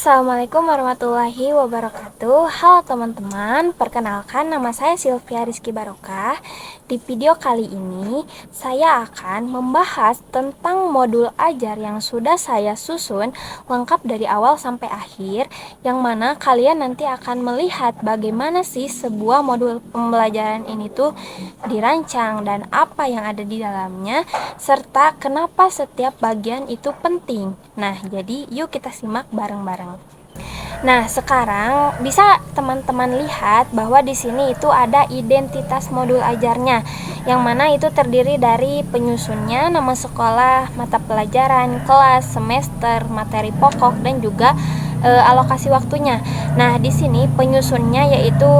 Assalamualaikum warahmatullahi wabarakatuh. Halo teman-teman, perkenalkan nama saya Sylvia Rizky Barokah. Di video kali ini saya akan membahas tentang modul ajar yang sudah saya susun lengkap dari awal sampai akhir, yang mana kalian nanti akan melihat bagaimana sih sebuah modul pembelajaran ini tuh dirancang dan apa yang ada di dalamnya, serta kenapa setiap bagian itu penting. Nah, jadi yuk kita simak bareng-bareng. Nah, sekarang bisa teman-teman lihat bahwa di sini itu ada identitas modul ajarnya, yang mana itu terdiri dari penyusunnya, nama sekolah, mata pelajaran, kelas, semester, materi pokok, dan juga alokasi waktunya. Nah, di sini penyusunnya yaitu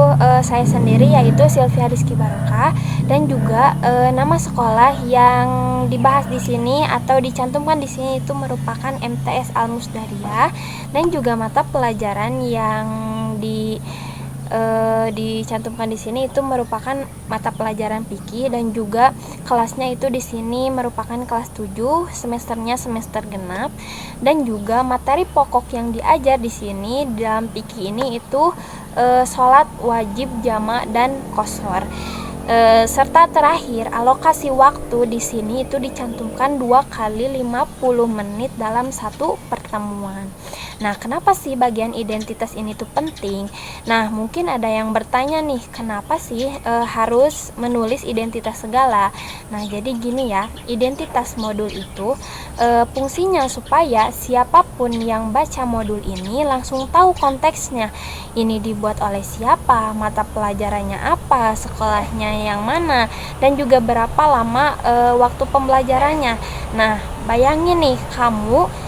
saya sendiri, yaitu Sylvia Rizky Barokah, dan juga nama sekolah yang dibahas di sini atau dicantumkan di sini itu merupakan MTS Al Musdariyah, dan juga mata pelajaran yang dicantumkan di sini itu merupakan mata pelajaran fikih, dan juga kelasnya itu di sini merupakan kelas 7, semesternya semester genap, dan juga materi pokok yang diajar di sini dalam fikih ini itu sholat wajib jama' dan qashar. Serta terakhir alokasi waktu di sini itu dicantumkan 2 kali 50 menit dalam satu pertemuan. Nah, kenapa sih bagian identitas ini tuh penting? Nah, mungkin ada yang bertanya nih, kenapa sih harus menulis identitas segala? Nah, jadi gini ya, identitas modul itu fungsinya supaya siapapun yang baca modul ini langsung tahu konteksnya. Ini dibuat oleh siapa, mata pelajarannya apa, sekolahnya yang mana, dan juga berapa lama waktu pembelajarannya. Nah, bayangin nih, kamu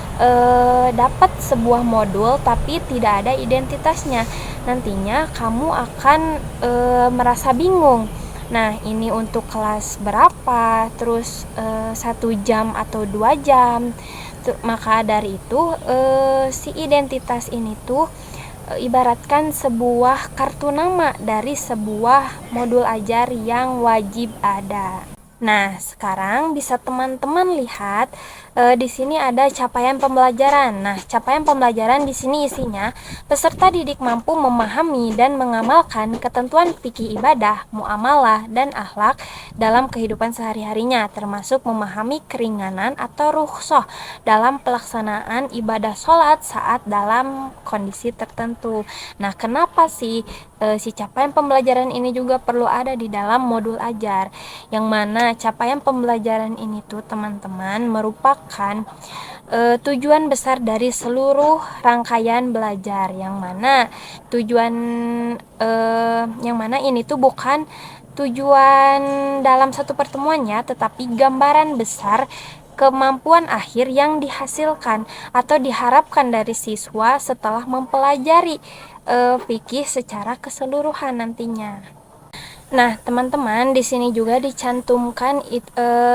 dapat sebuah modul tapi tidak ada identitasnya, nantinya kamu akan merasa bingung. Nah, ini untuk kelas berapa, terus 1 jam atau 2 jam. Maka dari itu si identitas ini tuh ibaratkan sebuah kartu nama dari sebuah modul ajar yang wajib ada. Nah, sekarang bisa teman-teman lihat di sini ada capaian pembelajaran. Nah, capaian pembelajaran di sini isinya peserta didik mampu memahami dan mengamalkan ketentuan fikih ibadah, muamalah, dan akhlak dalam kehidupan sehari-harinya, termasuk memahami keringanan atau rukhsah dalam pelaksanaan ibadah sholat saat dalam kondisi tertentu. Nah, kenapa sih si capaian pembelajaran ini juga perlu ada di dalam modul ajar, yang mana capaian pembelajaran ini tuh teman-teman merupakan tujuan besar dari seluruh rangkaian belajar, yang mana tujuan yang mana ini tuh bukan tujuan dalam satu pertemuannya, tetapi gambaran besar kemampuan akhir yang dihasilkan atau diharapkan dari siswa setelah mempelajari fikih secara keseluruhan nantinya. Nah, teman-teman, di sini juga dicantumkan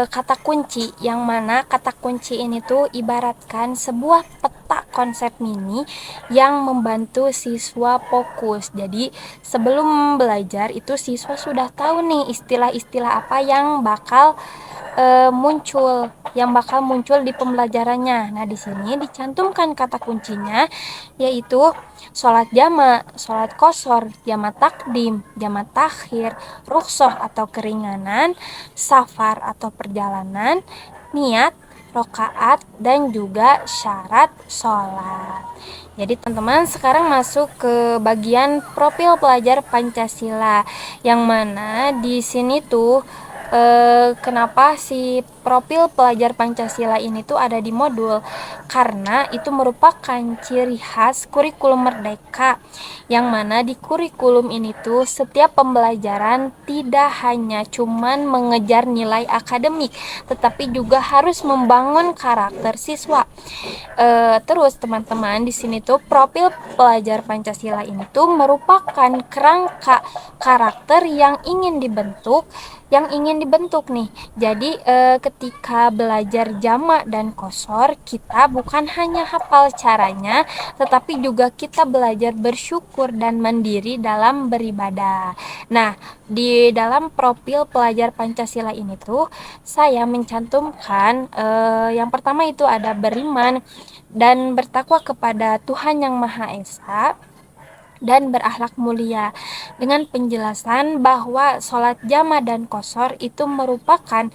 kata kunci, yang mana kata kunci ini tuh ibaratkan sebuah peta konsep mini yang membantu siswa fokus. Jadi, sebelum belajar itu siswa sudah tahu nih istilah-istilah apa yang bakal muncul di pembelajarannya. Nah, di sini dicantumkan kata kuncinya, yaitu sholat jama, sholat qashar, jama takdim, jama takhir, rukhsah atau keringanan, safar atau perjalanan, niat, rokaat, dan juga syarat sholat. Jadi teman-teman, sekarang masuk ke bagian profil pelajar Pancasila, yang mana di sini tuh kenapa si profil pelajar Pancasila ini tuh ada di modul, karena itu merupakan ciri khas kurikulum merdeka, yang mana di kurikulum ini tuh setiap pembelajaran tidak hanya cuman mengejar nilai akademik, tetapi juga harus membangun karakter siswa. Terus teman-teman, di sini tuh profil pelajar Pancasila ini tuh merupakan kerangka karakter yang ingin dibentuk nih. Jadi ketika belajar jamak dan qashar, kita bukan hanya hafal caranya, tetapi juga kita belajar bersyukur dan mandiri dalam beribadah. Nah, di dalam profil pelajar Pancasila ini tuh saya mencantumkan yang pertama itu ada beriman dan bertakwa kepada Tuhan Yang Maha Esa dan berakhlak mulia, dengan penjelasan bahwa sholat jama dan qashar itu merupakan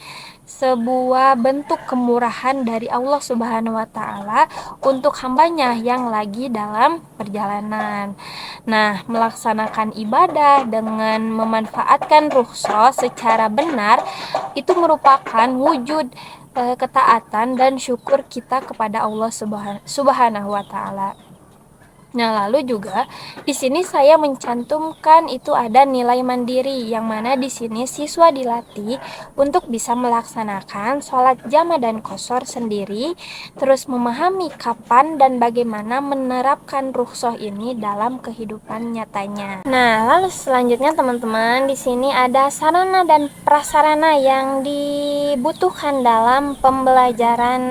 sebuah bentuk kemurahan dari Allah Subhanahu wa Ta'ala untuk hambanya yang lagi dalam perjalanan. Nah, melaksanakan ibadah dengan memanfaatkan rukhsah secara benar itu merupakan wujud ketaatan dan syukur kita kepada Allah Subhanahu wa Ta'ala. Nah, lalu juga di sini saya mencantumkan itu ada nilai mandiri, yang mana di sini siswa dilatih untuk bisa melaksanakan sholat jama dan qashar sendiri, terus memahami kapan dan bagaimana menerapkan rukhsah ini dalam kehidupan nyatanya. Nah, lalu selanjutnya teman-teman, di sini ada sarana dan prasarana yang dibutuhkan dalam pembelajaran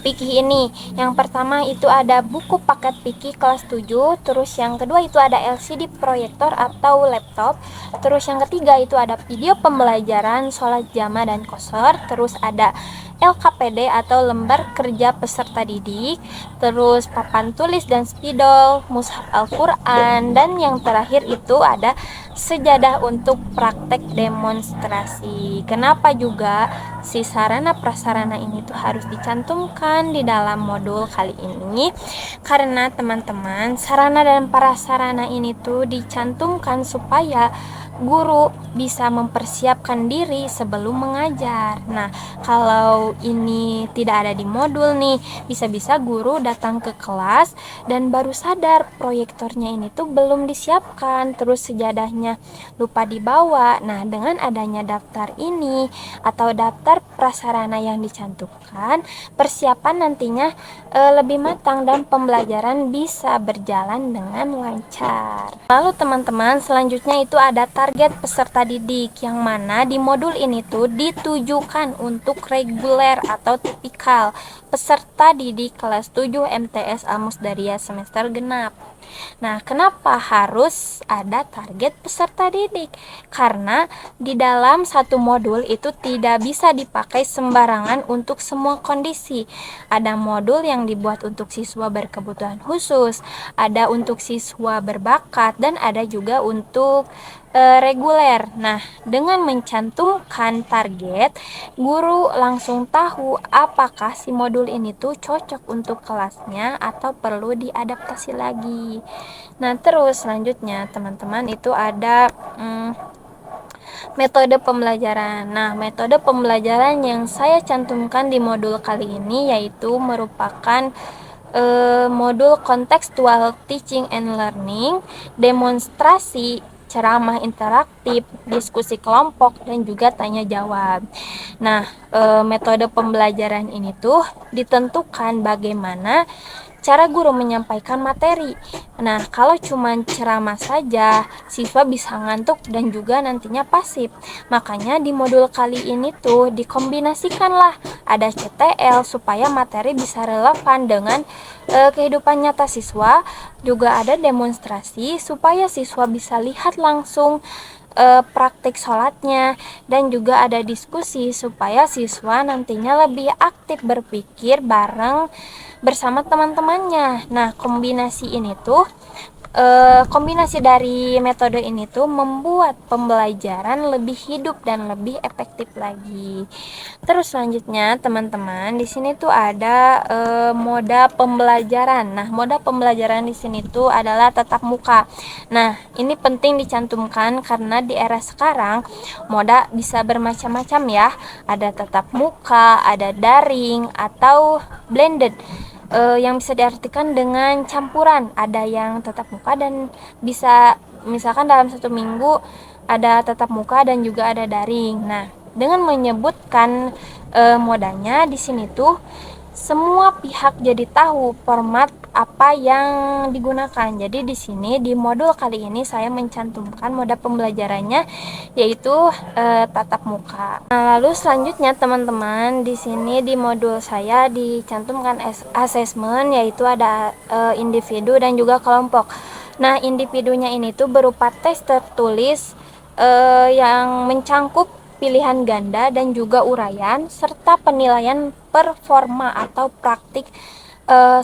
fikih ini. Yang pertama itu ada buku paket fikih kelas 7, terus yang kedua itu ada LCD proyektor atau laptop, terus yang ketiga itu ada video pembelajaran sholat jama dan qashar, terus ada LKPD atau lembar kerja peserta didik, terus papan tulis dan spidol, mushaf Al-Quran, dan yang terakhir itu ada sejadah untuk praktek demonstrasi. Kenapa juga si sarana prasarana ini tuh harus dicantumkan di dalam modul kali ini? Karena teman-teman, sarana dan prasarana ini tuh dicantumkan supaya guru bisa mempersiapkan diri sebelum mengajar. Nah, kalau ini tidak ada di modul nih, bisa-bisa guru datang ke kelas dan baru sadar proyektornya ini tuh belum disiapkan, terus sejadahnya lupa dibawa. Nah, dengan adanya daftar ini atau daftar prasarana yang dicantumkan, persiapan nantinya lebih matang dan pembelajaran bisa berjalan dengan lancar. Lalu teman-teman, selanjutnya itu ada target peserta didik, yang mana di modul ini tuh ditujukan untuk reguler atau tipikal peserta didik kelas 7 MTS Al-Musdariyah semester genap. Nah, kenapa harus ada target peserta didik? Karena di dalam satu modul itu tidak bisa dipakai sembarangan untuk semua kondisi. Ada modul yang dibuat untuk siswa berkebutuhan khusus, ada untuk siswa berbakat, dan ada juga untuk reguler. Nah, dengan mencantumkan target, guru langsung tahu apakah si modul ini tuh cocok untuk kelasnya atau perlu diadaptasi lagi. Nah, terus selanjutnya teman-teman itu ada metode pembelajaran. Nah, metode pembelajaran yang saya cantumkan di modul kali ini yaitu merupakan modul contextual teaching and learning, demonstrasi, ceramah interaktif, diskusi kelompok, dan juga tanya jawab. Nah, metode pembelajaran ini tuh ditentukan bagaimana cara guru menyampaikan materi. Nah, kalau cuma ceramah saja, siswa bisa ngantuk dan juga nantinya pasif. Makanya di modul kali ini tuh dikombinasikanlah ada CTL supaya materi bisa relevan dengan kehidupan nyata siswa. Juga ada demonstrasi supaya siswa bisa lihat langsung praktik sholatnya, dan juga ada diskusi supaya siswa nantinya lebih aktif berpikir bareng bersama teman-temannya. Nah, kombinasi ini tuh kombinasi dari metode ini tuh membuat pembelajaran lebih hidup dan lebih efektif lagi. Terus selanjutnya teman-teman, di sini tuh ada moda pembelajaran. Nah, moda pembelajaran di sini tuh adalah tatap muka. Nah, ini penting dicantumkan karena di era sekarang moda bisa bermacam-macam ya. Ada tatap muka, ada daring atau blended. Yang bisa diartikan dengan campuran, ada yang tatap muka dan bisa misalkan dalam satu minggu ada tatap muka dan juga ada daring. Nah, dengan menyebutkan modanya di sini tuh semua pihak jadi tahu format apa yang digunakan. Jadi di sini di modul kali ini saya mencantumkan moda pembelajarannya yaitu tatap muka. Nah, lalu selanjutnya teman-teman di sini di modul saya dicantumkan asesmen yaitu ada individu dan juga kelompok. Nah, individunya ini tuh berupa tes tertulis yang mencangkup pilihan ganda dan juga uraian serta penilaian performa atau praktik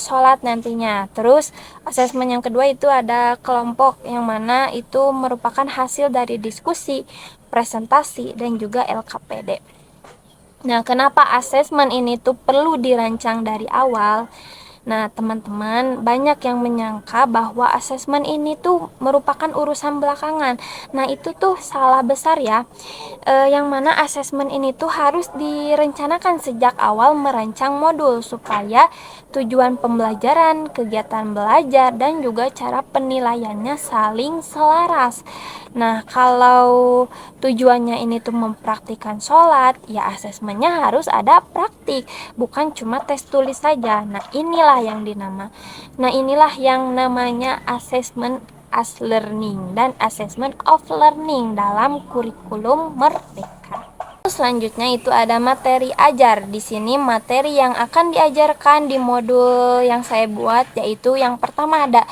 sholat nantinya. Terus asesmen yang kedua itu ada kelompok yang mana itu merupakan hasil dari diskusi, presentasi dan juga LKPD. Nah, kenapa asesmen ini tuh perlu dirancang dari awal? Nah, teman-teman, banyak yang menyangka bahwa asesmen ini tuh merupakan urusan belakangan. Nah, itu tuh salah besar ya. Yang mana asesmen ini tuh harus direncanakan sejak awal merancang modul supaya tujuan pembelajaran, kegiatan belajar, dan juga cara penilaiannya saling selaras. Nah, kalau tujuannya ini tuh mempraktikkan sholat, ya asesmennya harus ada praktik, bukan cuma tes tulis saja. Nah, inilah yang namanya asesmen as learning dan assessment of learning dalam kurikulum Merdeka. Selanjutnya itu ada materi ajar. Di sini materi yang akan diajarkan di modul yang saya buat yaitu yang pertama ada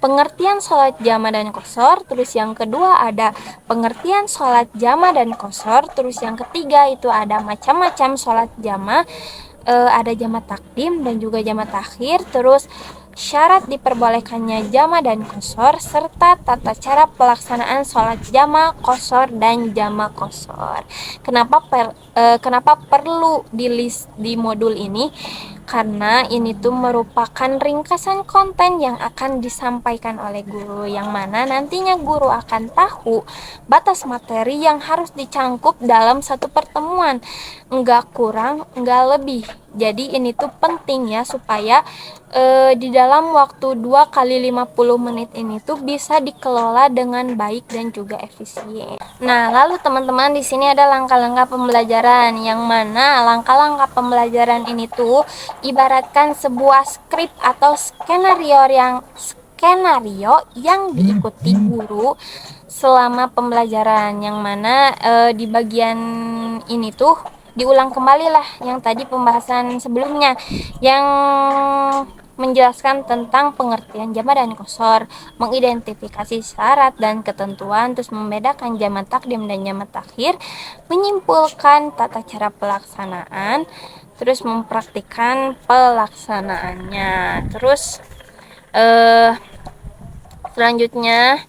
pengertian sholat jama dan qashar, terus yang kedua ada pengertian sholat jama dan qashar, terus yang ketiga itu ada macam-macam sholat jama, ada jama takdim dan juga jama takhir, terus syarat diperbolehkannya jama dan qashar serta tata cara pelaksanaan sholat jama, qashar dan jama qashar. Kenapa perlu di list di modul ini? Karena ini tuh merupakan ringkasan konten yang akan disampaikan oleh guru, yang mana nantinya guru akan tahu batas materi yang harus dicangkup dalam satu pertemuan, enggak kurang, enggak lebih. Jadi ini tuh penting ya supaya di dalam waktu 2 kali 50 menit ini tuh bisa dikelola dengan baik dan juga efisien. Nah, lalu teman-teman di sini ada langkah-langkah pembelajaran, yang mana langkah-langkah pembelajaran ini tuh ibaratkan sebuah skrip atau skenario yang diikuti guru selama pembelajaran, yang mana di bagian ini tuh diulang kembali lah yang tadi pembahasan sebelumnya yang menjelaskan tentang pengertian jama dan qashar, mengidentifikasi syarat dan ketentuan, terus membedakan jama takdim dan jama takhir, menyimpulkan tata cara pelaksanaan, terus mempraktikkan pelaksanaannya. Terus selanjutnya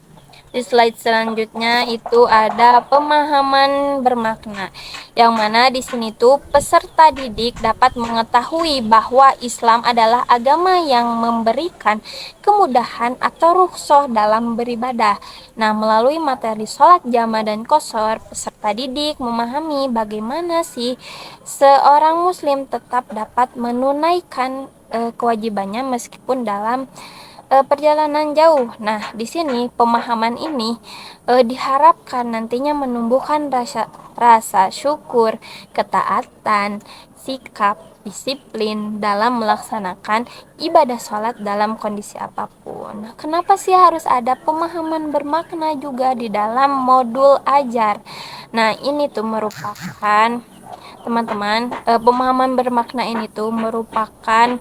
di slide selanjutnya itu ada pemahaman bermakna, yang mana di sini tuh peserta didik dapat mengetahui bahwa Islam adalah agama yang memberikan kemudahan atau rukhsah dalam beribadah. Nah, melalui materi sholat jama dan qashar, peserta didik memahami bagaimana sih seorang muslim tetap dapat menunaikan kewajibannya meskipun dalam perjalanan jauh. Nah, di sini pemahaman ini diharapkan nantinya menumbuhkan rasa syukur, ketaatan, sikap, disiplin dalam melaksanakan ibadah sholat dalam kondisi apapun. Nah, kenapa sih harus ada pemahaman bermakna juga di dalam modul ajar? Nah, ini tuh merupakan teman-teman, pemahaman bermakna ini tuh merupakan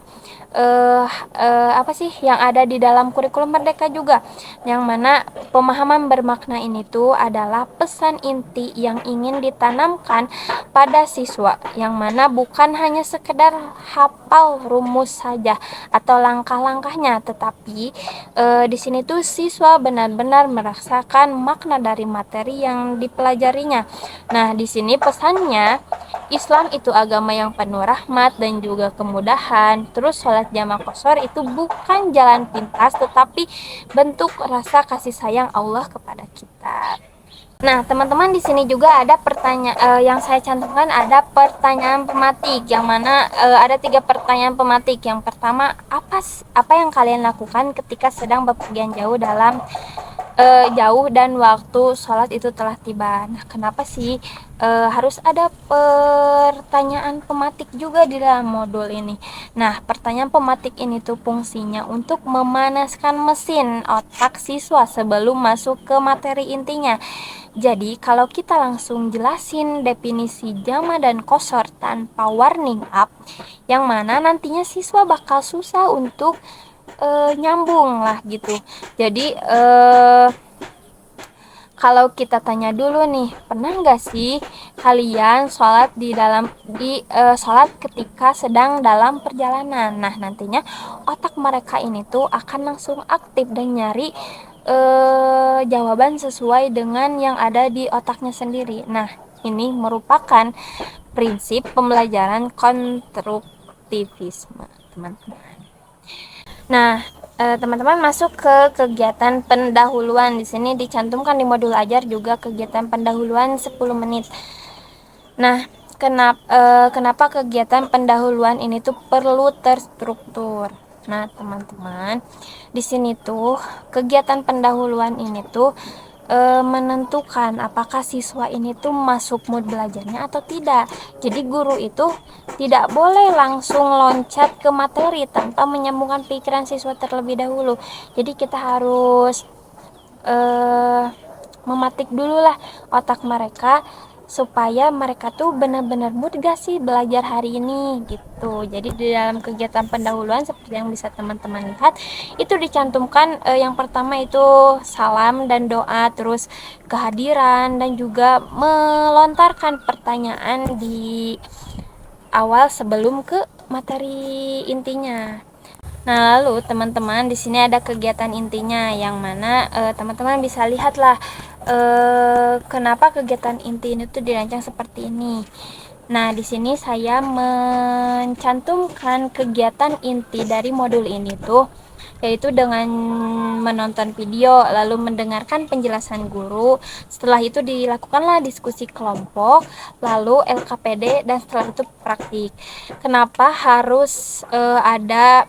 apa sih yang ada di dalam kurikulum Merdeka juga, yang mana pemahaman bermakna ini tuh adalah pesan inti yang ingin ditanamkan pada siswa, yang mana bukan hanya sekedar hafal rumus saja atau langkah-langkahnya, tetapi di sini tuh siswa benar-benar merasakan makna dari materi yang dipelajarinya. Nah, di sini pesannya Islam itu agama yang penuh rahmat dan juga kemudahan. Terus sholat jama qashar itu bukan jalan pintas, tetapi bentuk rasa kasih sayang Allah kepada kita. Nah, teman-teman di sini juga ada pertanyaan yang saya cantumkan, ada pertanyaan pematik, yang mana ada 3 pertanyaan pematik. Yang pertama, apa yang kalian lakukan ketika sedang bepergian jauh dalam jauh dan waktu sholat itu telah tiba. Nah, kenapa sih harus ada pertanyaan pematik juga di dalam modul ini? Nah, pertanyaan pematik ini tuh fungsinya untuk memanaskan mesin otak siswa sebelum masuk ke materi intinya. Jadi, kalau kita langsung jelasin definisi jama dan kosor tanpa warning up, yang mana nantinya siswa bakal susah untuk nyambung lah gitu. Jadi kalau kita tanya dulu nih, pernah nggak sih kalian sholat sholat ketika sedang dalam perjalanan? Nah, nantinya otak mereka ini tuh akan langsung aktif dan nyari jawaban sesuai dengan yang ada di otaknya sendiri. Nah, ini merupakan prinsip pembelajaran konstruktivisme, teman-teman. Nah, teman-teman masuk ke kegiatan pendahuluan. Di sini dicantumkan di modul ajar juga kegiatan pendahuluan 10 menit. Nah, kenapa kegiatan pendahuluan ini tuh perlu terstruktur? Nah, teman-teman, di sini tuh kegiatan pendahuluan ini tuh menentukan apakah siswa ini tuh masuk mood belajarnya atau tidak. Jadi guru itu tidak boleh langsung loncat ke materi tanpa menyambungkan pikiran siswa terlebih dahulu. Jadi kita harus mematik dulu lah otak mereka supaya mereka tuh benar-benar mood gak sih belajar hari ini gitu. Jadi di dalam kegiatan pendahuluan seperti yang bisa teman-teman lihat itu dicantumkan yang pertama itu salam dan doa, terus kehadiran dan juga melontarkan pertanyaan di awal sebelum ke materi intinya. Nah, lalu teman-teman di sini ada kegiatan intinya yang mana teman-teman bisa lihatlah kenapa kegiatan inti ini tuh dirancang seperti ini. Nah, di sini saya mencantumkan kegiatan inti dari modul ini tuh yaitu dengan menonton video lalu mendengarkan penjelasan guru. Setelah itu dilakukanlah diskusi kelompok, lalu LKPD dan setelah itu praktik. Kenapa harus ada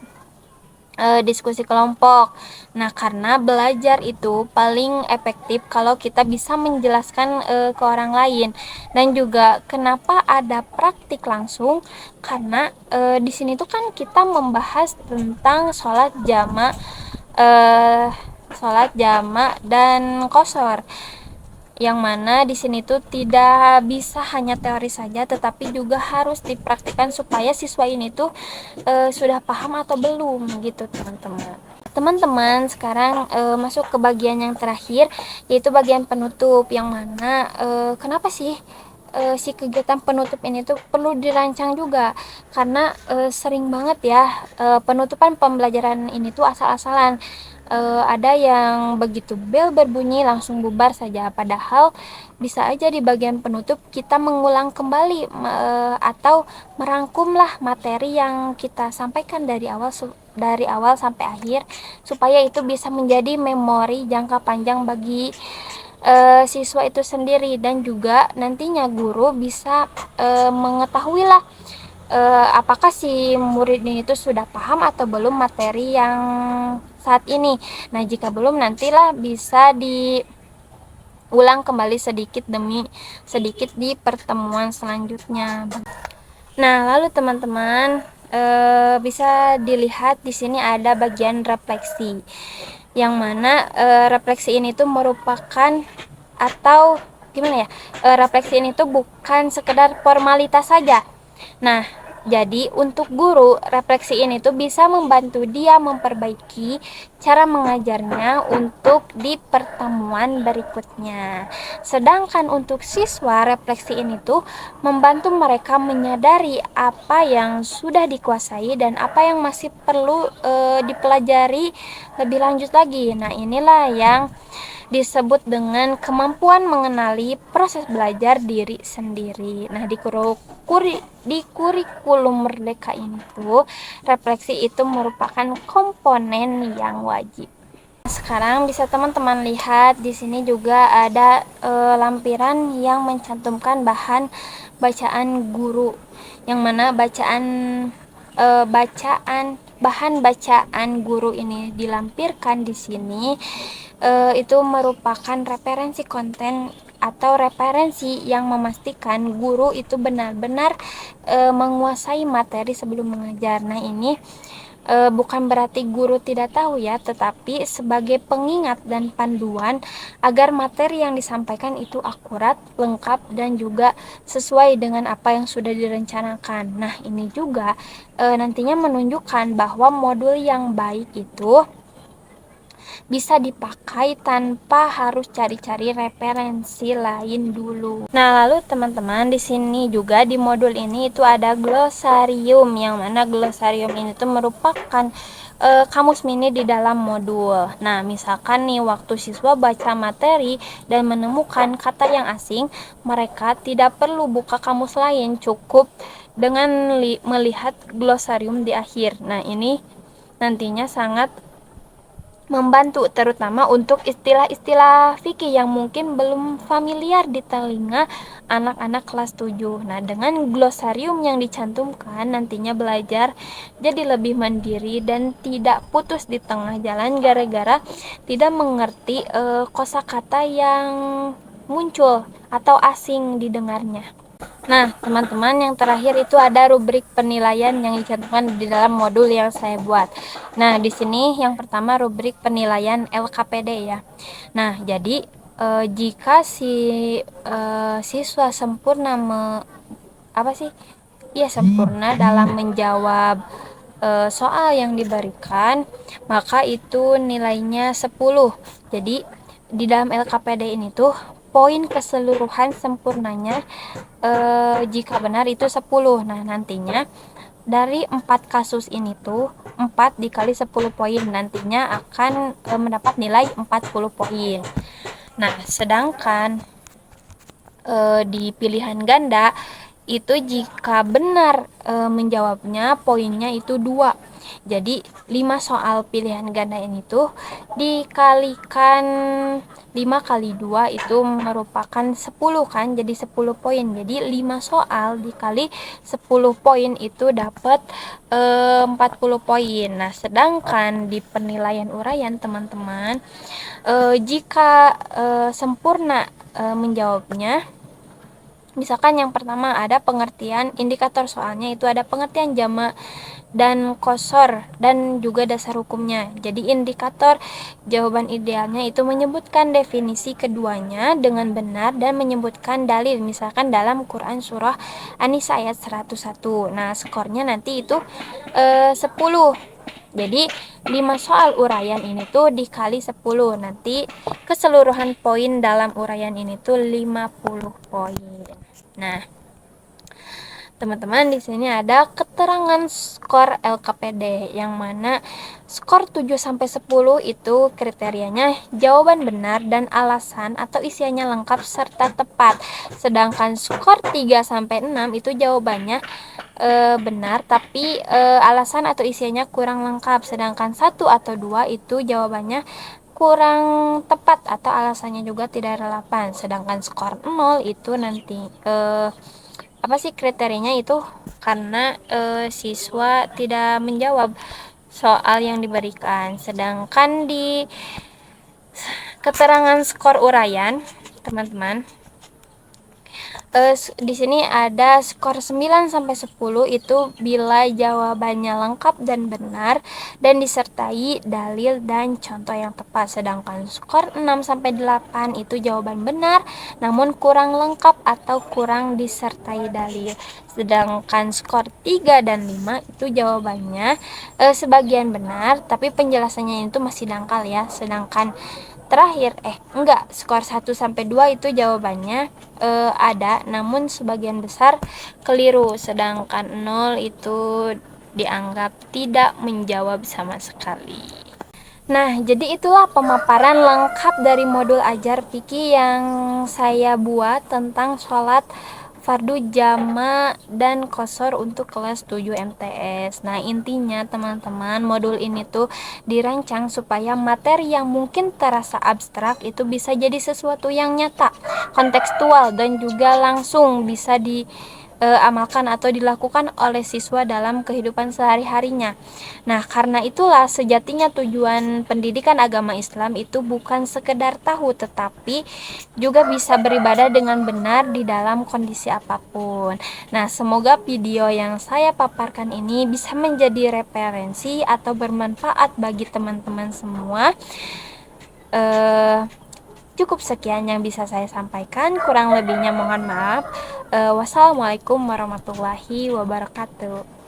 diskusi kelompok? Nah, karena belajar itu paling efektif kalau kita bisa menjelaskan ke orang lain. Dan juga kenapa ada praktik langsung? Karena di sini tuh kan kita membahas tentang sholat jama dan kosor, yang mana di sini tuh tidak bisa hanya teori saja tetapi juga harus dipraktikkan supaya siswa ini tuh sudah paham atau belum gitu, teman-teman. Teman-teman sekarang masuk ke bagian yang terakhir yaitu bagian penutup, yang mana kenapa sih si kegiatan penutup ini tuh perlu dirancang juga, karena sering banget ya penutupan pembelajaran ini tuh asal-asalan. Ada yang begitu bel berbunyi langsung bubar saja, padahal bisa aja di bagian penutup kita mengulang kembali atau merangkumlah materi yang kita sampaikan dari awal sampai akhir supaya itu bisa menjadi memori jangka panjang bagi siswa itu sendiri, dan juga nantinya guru bisa mengetahui lah apakah si murid ini itu sudah paham atau belum materi yang saat ini. Nah, jika belum, nantilah bisa diulang kembali sedikit demi sedikit di pertemuan selanjutnya. Nah, lalu teman-teman bisa dilihat di sini ada bagian refleksi, yang mana refleksi ini tuh merupakan atau gimana ya, refleksi ini tuh bukan sekedar formalitas saja. Nah, jadi untuk guru, refleksi ini tuh bisa membantu dia memperbaiki cara mengajarnya untuk di pertemuan berikutnya. Sedangkan untuk siswa, refleksi ini tuh membantu mereka menyadari apa yang sudah dikuasai dan apa yang masih perlu dipelajari lebih lanjut lagi. Nah, inilah yang disebut dengan kemampuan mengenali proses belajar diri sendiri. Nah, di kurikulum Merdeka ini tuh refleksi itu merupakan komponen yang wajib. Sekarang bisa teman-teman lihat di sini juga ada lampiran yang mencantumkan bahan bacaan guru, yang mana bacaan bahan bacaan guru ini dilampirkan di sini itu merupakan referensi konten atau referensi yang memastikan guru itu benar-benar menguasai materi sebelum mengajar. Nah, ini bukan berarti guru tidak tahu ya, tetapi sebagai pengingat dan panduan agar materi yang disampaikan itu akurat, lengkap, dan juga sesuai dengan apa yang sudah direncanakan. Nah, ini juga nantinya menunjukkan bahwa modul yang baik itu bisa dipakai tanpa harus cari-cari referensi lain dulu. Nah, lalu teman-teman di sini juga di modul ini itu ada glosarium, yang mana glosarium ini tuh merupakan kamus mini di dalam modul. Nah, misalkan nih waktu siswa baca materi dan menemukan kata yang asing, mereka tidak perlu buka kamus lain, cukup dengan melihat glosarium di akhir. Nah, ini nantinya sangat membantu terutama untuk istilah-istilah fikih yang mungkin belum familiar di telinga anak-anak kelas 7. Nah, dengan glosarium yang dicantumkan nantinya belajar jadi lebih mandiri dan tidak putus di tengah jalan gara-gara tidak mengerti kosakata yang muncul atau asing didengarnya. Nah, teman-teman, yang terakhir itu ada rubrik penilaian yang dicantumkan di dalam modul yang saya buat. Nah, di sini yang pertama rubrik penilaian LKPD ya. Nah, jadi jika si siswa sempurna sempurna dalam menjawab soal yang diberikan, maka itu nilainya 10. Jadi di dalam LKPD ini tuh poin keseluruhan sempurnanya jika benar itu 10. Nah, nantinya dari 4 kasus ini tuh 4 dikali 10 poin nantinya akan mendapat nilai 40 poin. Nah, sedangkan di pilihan ganda itu jika benar menjawabnya poinnya itu 2. Jadi 5 soal pilihan ganda ini tuh dikalikan 5 kali 2 itu merupakan 10 kan, jadi 10 poin. Jadi 5 soal dikali 10 poin itu dapat 40 poin. Nah, sedangkan di penilaian uraian teman-teman jika sempurna menjawabnya, misalkan yang pertama ada pengertian indikator soalnya itu ada pengertian jamak dan kosor dan juga dasar hukumnya. Jadi indikator jawaban idealnya itu menyebutkan definisi keduanya dengan benar dan menyebutkan dalil, misalkan dalam Quran surah An-Nisa ayat 101. Nah, skornya nanti itu 10. Jadi 5 soal uraian ini tuh dikali 10, nanti keseluruhan poin dalam uraian ini tuh 50 poin. Nah, teman-teman, di sini ada keterangan skor LKPD yang mana skor 7 sampai 10 itu kriterianya jawaban benar dan alasan atau isiannya lengkap serta tepat. Sedangkan skor 3 sampai 6 itu jawabannya benar tapi alasan atau isiannya kurang lengkap. Sedangkan 1 atau 2 itu jawabannya kurang tepat atau alasannya juga tidak relevan. Sedangkan skor 0 itu nanti kriterianya itu karena siswa tidak menjawab soal yang diberikan. Sedangkan di keterangan skor uraian, teman-teman, di sini ada skor 9 sampai 10 itu bila jawabannya lengkap dan benar dan disertai dalil dan contoh yang tepat. Sedangkan skor 6 sampai 8 itu jawaban benar namun kurang lengkap atau kurang disertai dalil. Sedangkan skor 3 dan 5 itu jawabannya sebagian benar tapi penjelasannya itu masih dangkal ya. Sedangkan terakhir skor 1 sampai 2 itu jawabannya ada namun sebagian besar keliru, sedangkan 0 itu dianggap tidak menjawab sama sekali. Nah, jadi itulah pemaparan lengkap dari modul ajar fikih yang saya buat tentang sholat fardu jama dan qashar untuk kelas 7 MTS. Nah, intinya teman-teman, modul ini tuh dirancang supaya materi yang mungkin terasa abstrak itu bisa jadi sesuatu yang nyata, kontekstual, dan juga langsung bisa amalkan atau dilakukan oleh siswa dalam kehidupan sehari-harinya. Nah, karena itulah sejatinya tujuan pendidikan agama Islam itu bukan sekedar tahu, tetapi juga bisa beribadah dengan benar di dalam kondisi apapun. Nah, semoga video yang saya paparkan ini bisa menjadi referensi atau bermanfaat bagi teman-teman semua. Cukup sekian yang bisa saya sampaikan, kurang lebihnya mohon maaf. Wassalamualaikum warahmatullahi wabarakatuh.